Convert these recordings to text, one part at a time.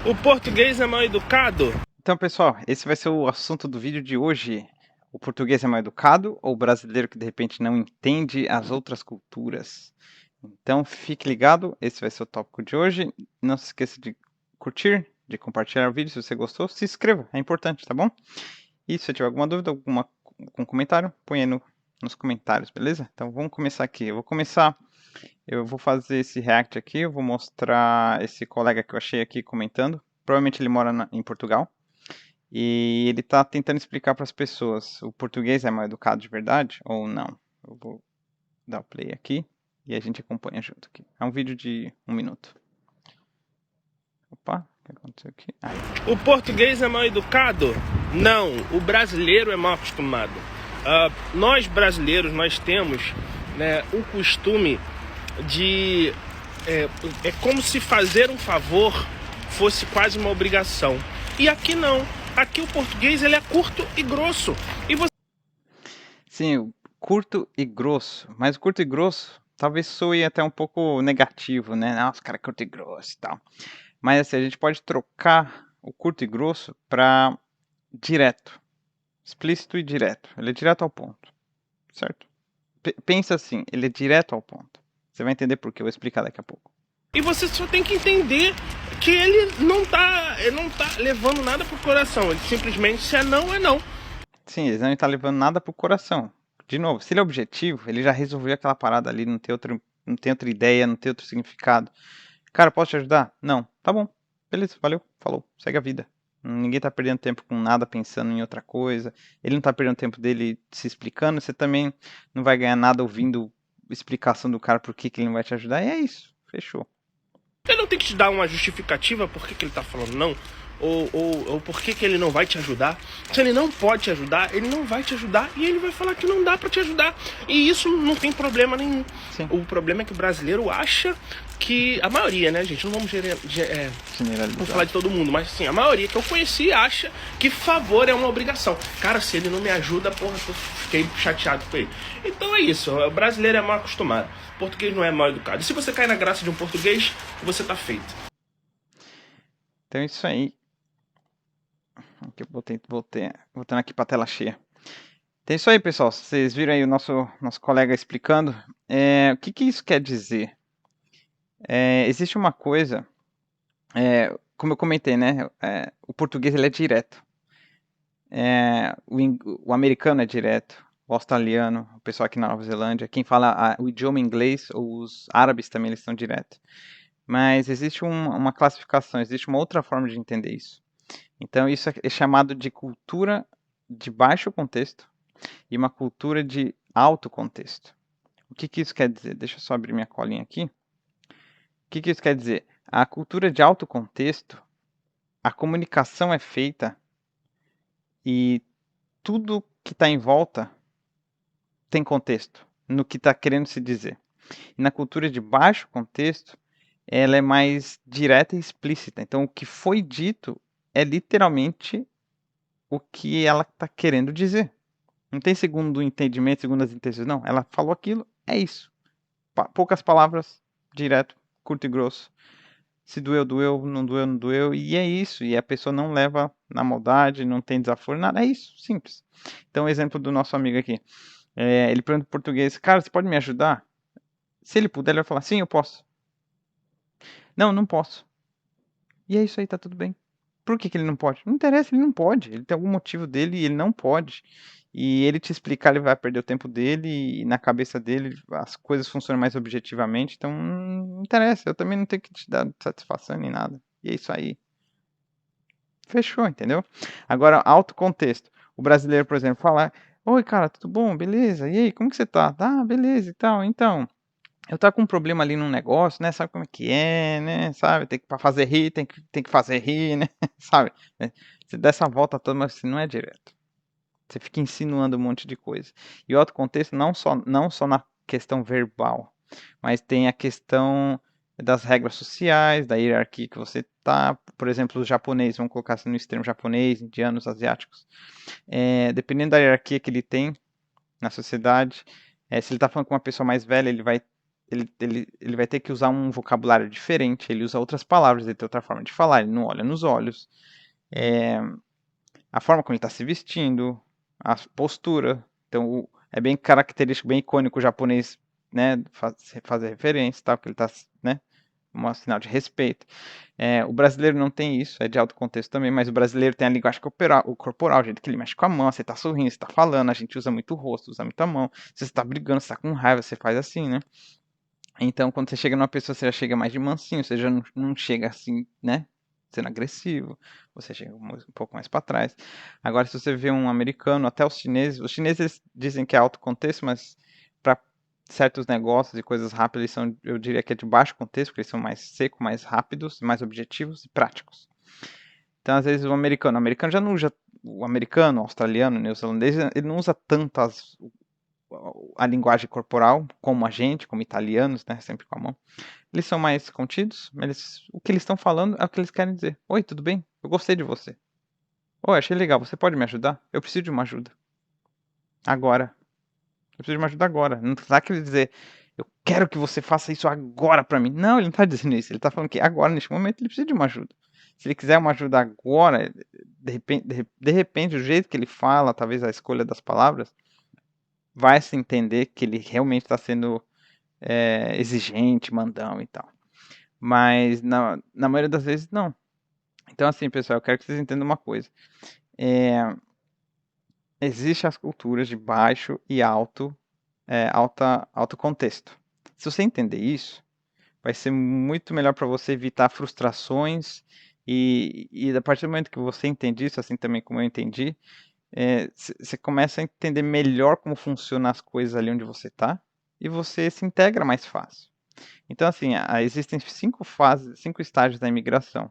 O português é mal educado? Então, pessoal, esse vai ser o assunto do vídeo de hoje. O português é mal educado ou o brasileiro que de repente não entende as outras culturas? Então, fique ligado, esse vai ser o tópico de hoje. Não se esqueça de curtir, de compartilhar o vídeo se você gostou. Se inscreva, é importante, tá bom? E se você tiver alguma dúvida, algum comentário, põe aí nos comentários, beleza? Então, vamos começar aqui. Eu vou fazer esse react aqui, eu vou mostrar esse colega que eu achei aqui comentando. Provavelmente ele mora em Portugal. E ele está tentando explicar para as pessoas, o português é mal educado de verdade ou não? Eu vou dar o play aqui e a gente acompanha junto aqui. É um vídeo de 1 minuto. Opa, o que aconteceu aqui? Aí. O português é mal educado? Não, o brasileiro é mal acostumado. Nós brasileiros, nós temos, né, o costume de... É como se fazer um favor fosse quase uma obrigação. E aqui não. Aqui o português ele é curto e grosso. E você... Sim, curto e grosso. Mas o curto e grosso talvez soe até um pouco negativo, né? Nossa, cara, curto e grosso e tal. Mas assim, a gente pode trocar o curto e grosso para direto. Explícito e direto. Ele é direto ao ponto. Certo? Pensa assim, ele é direto ao ponto. Você vai entender por quê, eu vou explicar daqui a pouco. E você só tem que entender que ele não tá levando nada pro coração. Ele simplesmente, se é não, é não. Sim, ele não está levando nada pro coração. De novo, se ele é objetivo, ele já resolveu aquela parada ali, não tem outra ideia, não tem outro significado. Cara, posso te ajudar? Não. Tá bom. Beleza, valeu, falou, segue a vida. Ninguém tá perdendo tempo com nada, pensando em outra coisa. Ele não tá perdendo tempo dele se explicando, você também não vai ganhar nada ouvindo explicação do cara por que ele não vai te ajudar. E é isso, fechou. Ele não tem que te dar uma justificativa por que ele tá falando não, ou por que ele não vai te ajudar. Se ele não pode te ajudar, ele não vai te ajudar e ele vai falar que não dá pra te ajudar. E isso não tem problema nenhum. Sim. O problema é que o brasileiro acha que... A maioria, né, gente? Não vamos vamos falar de todo mundo, mas assim, a maioria que eu conheci acha que favor é uma obrigação. Cara, se ele não me ajuda, porra, eu fiquei chateado com ele. Então é isso, o brasileiro é mal acostumado. O português não é mal educado. E se você cai na graça de um português, você tá feito. Então é isso aí. Aqui eu voltando aqui para a tela cheia. Então é isso aí, pessoal. Vocês viram aí o nosso colega explicando. O que isso quer dizer? Existe uma coisa, como eu comentei, né? O português ele é direto. O americano é direto. O australiano, o pessoal aqui na Nova Zelândia, quem fala o idioma inglês, ou os árabes também eles são direto. Mas existe uma classificação, existe uma outra forma de entender isso. Então isso é chamado de cultura de baixo contexto e uma cultura de alto contexto. O que isso quer dizer? Deixa eu só abrir minha colinha aqui. O que isso quer dizer? A cultura de alto contexto, a comunicação é feita e tudo que está em volta tem contexto no que está querendo se dizer. E na cultura de baixo contexto, ela é mais direta e explícita. Então, o que foi dito é literalmente o que ela está querendo dizer. Não tem segundo entendimento, segundo as intenções. Não, ela falou aquilo, é isso. Poucas palavras, direto, curto e grosso. Se doeu, doeu, não doeu, não doeu. E é isso. E a pessoa não leva na maldade, não tem desaforo, nada. É isso, simples. Então, exemplo do nosso amigo aqui. Ele pergunta em português, cara, você pode me ajudar? Se ele puder, ele vai falar, sim, eu posso. Não, não posso. E é isso aí, tá tudo bem. Por que ele não pode? Não interessa, ele não pode. Ele tem algum motivo dele e ele não pode. E ele te explicar, ele vai perder o tempo dele e na cabeça dele as coisas funcionam mais objetivamente. Então não interessa, eu também não tenho que te dar satisfação nem nada. E é isso aí. Fechou, entendeu? Agora, alto contexto. O brasileiro, por exemplo, falar: oi, cara, tudo bom? Beleza? E aí, como que você tá? Tá, beleza e tal. Então, eu tava com um problema ali num negócio, né? Sabe como é que é, né? Sabe? Pra fazer rir, tem que fazer rir, né? Sabe? Você dá essa volta toda, mas você não é direto. Você fica insinuando um monte de coisa. E o outro contexto, não só na questão verbal, mas tem a questão das regras sociais, da hierarquia que você tá. Por exemplo, os japoneses, vamos colocar assim no extremo japonês, indianos, asiáticos. Dependendo da hierarquia que ele tem na sociedade, se ele está falando com uma pessoa mais velha, ele vai ele vai ter que usar um vocabulário diferente, ele usa outras palavras, ele tem outra forma de falar, ele não olha nos olhos. A forma como ele está se vestindo, a postura. Então, é bem característico, bem icônico o japonês, né, fazer referência, tal, que ele está, né, um sinal de respeito. O brasileiro não tem isso, é de alto contexto também, mas o brasileiro tem a linguagem corporal, o jeito que ele mexe com a mão, você está sorrindo, você está falando, a gente usa muito o rosto, usa muito a mão. Se você está brigando, você está com raiva, você faz assim, né? Então, quando você chega numa pessoa, você já chega mais de mansinho, você já não chega assim, né? Sendo agressivo, você chega um pouco mais para trás. Agora, se você vê um americano, até os chineses eles dizem que é alto contexto, mas para certos negócios e coisas rápidas, eles são, eu diria que é de baixo contexto, porque eles são mais secos, mais rápidos, mais objetivos e práticos. Então, às vezes, o americano já não usa, o americano, o australiano, o neozelandês, ele não usa tanto a linguagem corporal, como a gente, como italianos, né, sempre com a mão. Eles são mais contidos, mas o que eles estão falando é o que eles querem dizer. Oi, tudo bem? Eu gostei de você. Oi, achei legal, você pode me ajudar? Eu preciso de uma ajuda. Agora. Eu preciso de uma ajuda agora. Não tá querendo dizer, eu quero que você faça isso agora pra mim. Não, ele não tá dizendo isso. Ele tá falando que agora, neste momento, ele precisa de uma ajuda. Se ele quiser uma ajuda agora, de repente, o jeito que ele fala, talvez a escolha das palavras, vai se entender que ele realmente está sendo exigente, mandão e tal. Mas na maioria das vezes não. Então assim, pessoal, eu quero que vocês entendam uma coisa. Existem as culturas de baixo e alto contexto. Se você entender isso, vai ser muito melhor para você evitar frustrações e a partir do momento que você entende isso, assim também como eu entendi, você começa a entender melhor como funcionam as coisas ali onde você está e você se integra mais fácil. Então, assim, existem 5 fases, 5 estágios da imigração.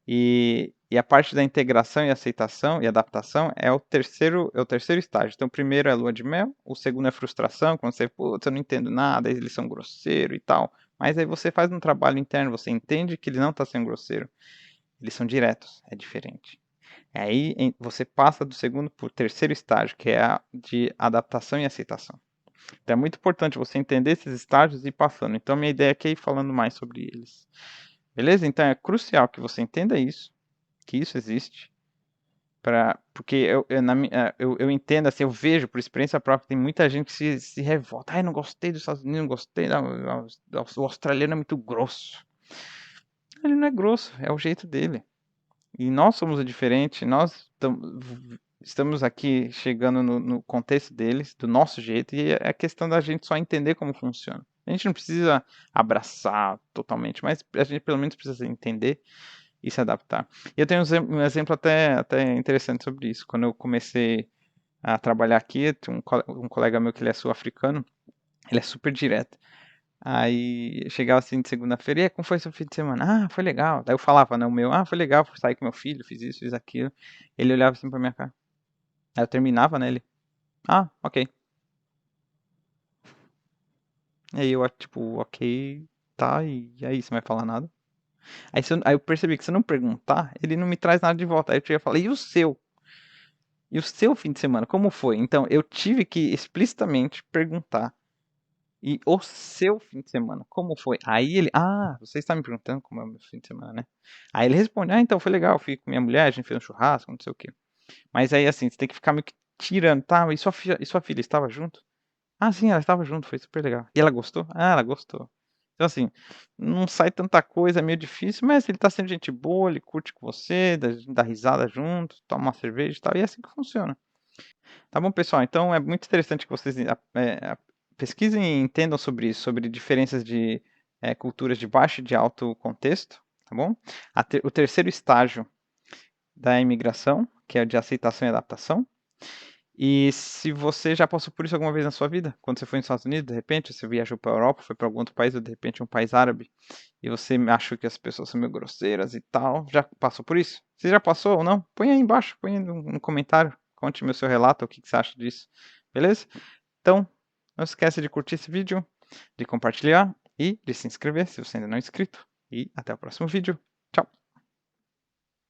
E a parte da integração e aceitação e adaptação é o terceiro estágio. Então, o primeiro é lua de mel, o segundo é frustração, quando você, putz, eu não entendo nada, eles são grosseiros e tal. Mas aí você faz um trabalho interno, você entende que ele não está sendo grosseiro. Eles são diretos, é diferente. Aí você passa do segundo para o terceiro estágio, que é a de adaptação e aceitação. Então é muito importante você entender esses estágios e ir passando. Então minha ideia aqui é ir falando mais sobre eles. Beleza? Então é crucial que você entenda isso, que isso existe. Porque eu entendo, assim, eu vejo por experiência própria, tem muita gente que se revolta. Ai, não gostei dos Estados Unidos, não gostei, o australiano é muito grosso. Ele não é grosso, é o jeito dele. E nós somos o diferente, nós estamos aqui chegando no contexto deles, do nosso jeito, e é questão da gente só entender como funciona. A gente não precisa abraçar totalmente, mas a gente pelo menos precisa entender e se adaptar. E eu tenho um exemplo até interessante sobre isso. Quando eu comecei a trabalhar aqui, tinha um colega meu que ele é sul-africano, ele é super direto. Aí eu chegava assim de segunda-feira, e como foi seu fim de semana? Ah, foi legal. Daí eu falava, né, o meu, foi legal, fui sair com meu filho, fiz isso, fiz aquilo. Ele olhava assim pra minha cara. Aí eu terminava, né, ele, ok. Aí eu, tipo, ok, tá, e aí, você não vai falar nada? Aí eu percebi que se eu não perguntar, ele não me traz nada de volta. Aí eu ia falar, e o seu? E o seu fim de semana, como foi? Então eu tive que explicitamente perguntar. E o seu fim de semana, como foi? Aí ele, você está me perguntando como é o meu fim de semana, né? Aí ele responde, então foi legal, fui com minha mulher, a gente fez um churrasco, não sei o quê. Mas aí assim, você tem que ficar meio que tirando, tá? E sua filha estava junto? Sim, ela estava junto, foi super legal. E ela gostou? Ela gostou. Então assim, não sai tanta coisa, é meio difícil, mas ele tá sendo gente boa, ele curte com você, dá risada junto, toma uma cerveja e tal, e é assim que funciona. Tá bom, pessoal? Então é muito interessante que vocês pesquisem e entendam sobre isso, sobre diferenças de culturas de baixo e de alto contexto, tá bom? O terceiro estágio da imigração, que é o de aceitação e adaptação. E se você já passou por isso alguma vez na sua vida, quando você foi nos Estados Unidos, de repente, você viajou para a Europa, foi para algum outro país, ou de repente um país árabe, e você achou que as pessoas são meio grosseiras e tal, já passou por isso? Se já passou ou não, põe aí embaixo, põe aí no comentário, conte-me o seu relato, o que você acha disso, beleza? Então, não esquece de curtir esse vídeo, de compartilhar e de se inscrever se você ainda não é inscrito. E até o próximo vídeo.